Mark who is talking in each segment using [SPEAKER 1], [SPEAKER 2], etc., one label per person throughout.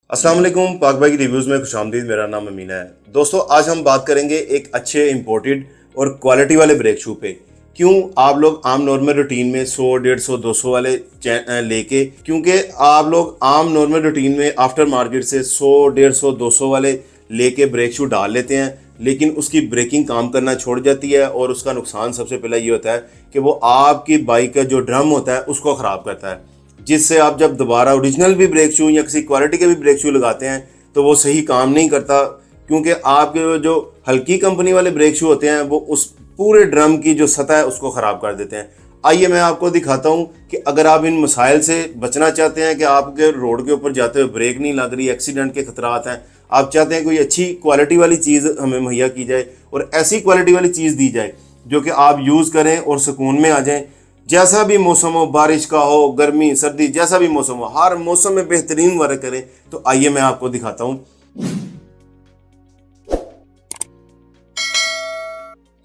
[SPEAKER 1] अस्सलाम वालेकुम, पाक भाई की रिव्यूज़ में खुशामदीद। मेरा नाम अमीना है। दोस्तों, आज हम बात करेंगे एक अच्छे इंपोर्टेड और क्वालिटी वाले ब्रेक शू पे। क्यों आप लोग आम नॉर्मल रूटीन में 100, 150, 200 वाले लेके, क्योंकि आप लोग आम नॉर्मल रूटीन में आफ्टर मार्केट से 100, 150, 200 वाले लेके ब्रेक शू डाल लेते हैं, लेकिन उसकी ब्रेकिंग काम करना छोड़ जाती है और उसका नुकसान सबसे पहले ये होता है कि वो आपकी बाइक का जो ड्रम होता है उसको ख़राब करता है, जिससे आप जब दोबारा ओरिजिनल भी ब्रेक शू या किसी क्वालिटी के भी ब्रेक शू लगाते हैं तो वो सही काम नहीं करता, क्योंकि आपके जो हल्की कंपनी वाले ब्रेक शू होते हैं वो उस पूरे ड्रम की जो सतह है उसको ख़राब कर देते हैं। आइए मैं आपको दिखाता हूँ कि अगर आप इन मसाइल से बचना चाहते हैं कि आपके रोड के ऊपर जाते हुए ब्रेक नहीं लग रही, एक्सीडेंट के खतरात हैं, आप चाहते हैं कोई अच्छी क्वालिटी वाली चीज़ हमें मुहैया की जाए और ऐसी क्वालिटी वाली चीज़ दी जाए जो कि आप यूज़ करें और सुकून में आ जाएं। जैसा भी मौसम हो, बारिश का हो, गर्मी सर्दी, जैसा भी मौसम हो, हर मौसम में बेहतरीन वर्क करें। तो आइए मैं आपको दिखाता हूँ।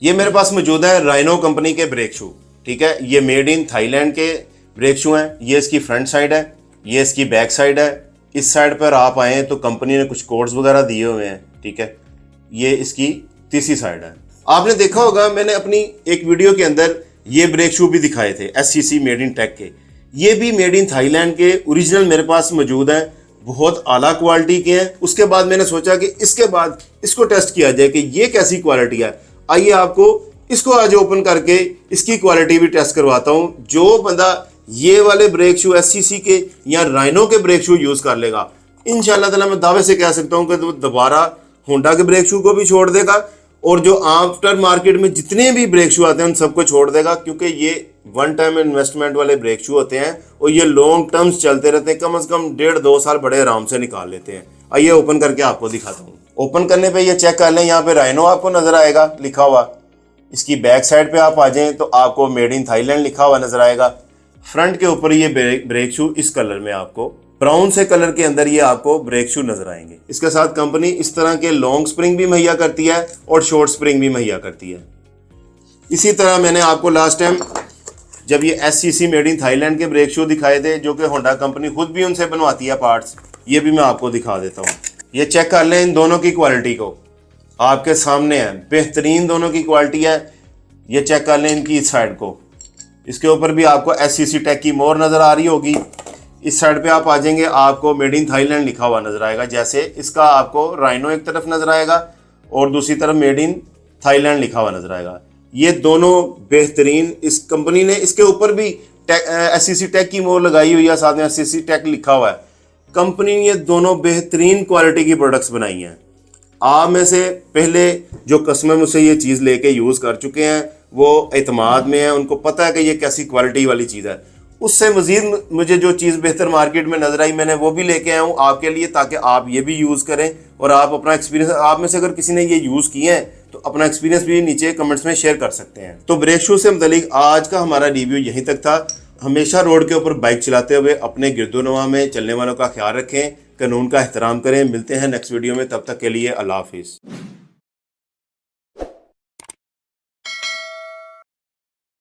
[SPEAKER 1] ये मेरे पास मौजूद है राइनो कंपनी के ब्रेक शू। ठीक है, ये मेड इन थाईलैंड के ब्रेक शू हैं। ये इसकी फ्रंट साइड है, ये इसकी बैक साइड है। इस साइड पर आप आए तो कंपनी ने कुछ कोड्स वगैरह दिए हुए हैं। ठीक है, ये इसकी तीसरी साइड है। आपने देखा होगा मैंने अपनी एक वीडियो के अंदर ये ब्रेक शू भी दिखाए थे, SCC मेड इन टेक के। ये भी मेड इन थाईलैंड के ओरिजिनल मेरे पास मौजूद हैं, बहुत आला क्वालिटी के हैं। उसके बाद मैंने सोचा कि इसके बाद इसको टेस्ट किया जाए कि ये कैसी क्वालिटी है। आइए आपको इसको आज ओपन करके इसकी क्वालिटी भी टेस्ट करवाता हूँ। जो बंदा ये वाले ब्रेक शू SCC के या राइनो के ब्रेक शू यूज़ कर लेगा, इंशाल्लाह ताला मैं दावे से कह सकता हूँ कि वो दोबारा होंडा के ब्रेक शू को भी छोड़ देगा और जो आफ्टर मार्केट में जितने भी ब्रेक शू आते हैं उन सबको छोड़ देगा, क्योंकि ये वन टाइम इन्वेस्टमेंट वाले ब्रेक शू होते हैं और ये लॉन्ग टर्म्स चलते रहते हैं। कम से कम 1.5-2 साल बड़े आराम से निकाल लेते हैं। आइए ओपन करके आपको दिखाता हूँ। ओपन करने पे ये चेक कर लें, यहाँ पे राइनो आपको नजर आएगा लिखा हुआ। इसकी बैक साइड पे आप आ जाएं तो आपको मेड इन थाईलैंड लिखा हुआ नजर आएगा। फ्रंट के ऊपर ये ब्रेक शू इस कलर में, आपको ब्राउन से कलर के अंदर ये आपको ब्रेक शू नजर आएंगे। इसके साथ कंपनी इस तरह के लॉन्ग स्प्रिंग भी मुहैया करती है और शॉर्ट स्प्रिंग भी मुहैया करती है। इसी तरह मैंने आपको लास्ट टाइम जब ये SCC मेड इन थाईलैंड के ब्रेक शू दिखाए थे, जो कि होंडा कंपनी खुद भी उनसे बनवाती है पार्ट्स, ये भी मैं आपको दिखा देता हूँ। ये चेक कर लें इन दोनों की क्वालिटी को, आपके सामने है, बेहतरीन दोनों की क्वालिटी है। ये चेक कर लें इनकी इस साइड को, इसके ऊपर भी आपको SCC टेक की मोहर नजर आ रही होगी। इस साइड पे आप आ जाएंगे, आपको मेड इन थाईलैंड लिखा हुआ नजर आएगा। जैसे इसका आपको राइनो एक तरफ नजर आएगा और दूसरी तरफ मेड इन थाईलैंड लिखा हुआ नजर आएगा। ये दोनों बेहतरीन, इस कंपनी ने इसके ऊपर भी SCC टेक की मोहर लगाई हुई है, साथ में SCC टेक लिखा हुआ है। कंपनी ने ये दोनों बेहतरीन क्वालिटी की प्रोडक्ट्स बनाई हैं। आप में से पहले जो कस्टमर मुझसे ये चीज़ लेके यूज़ कर चुके हैं वो एतमाद में है, उनको पता है कि ये कैसी क्वालिटी वाली चीज़ है। उससे मज़ीद मुझे जो चीज़ बेहतर मार्केट में नज़र आई मैंने वो भी लेके आया हूँ आपके लिए, ताकि आप ये भी यूज़ करें और आप अपना एक्सपीरियंस, आप में से अगर किसी ने ये यूज़ किए हैं तो अपना एक्सपीरियंस भी नीचे कमेंट्स में शेयर कर सकते हैं। तो ब्रेक शू से मुतालिक आज का हमारा रिव्यू यहीं तक था। हमेशा रोड के ऊपर बाइक चलाते हुए अपने गिरदोनवा में चलने वालों का ख्याल रखें, कानून का एहतराम करें। मिलते हैं नेक्स्ट वीडियो में, तब तक के लिए अल्लाह हाफिज़।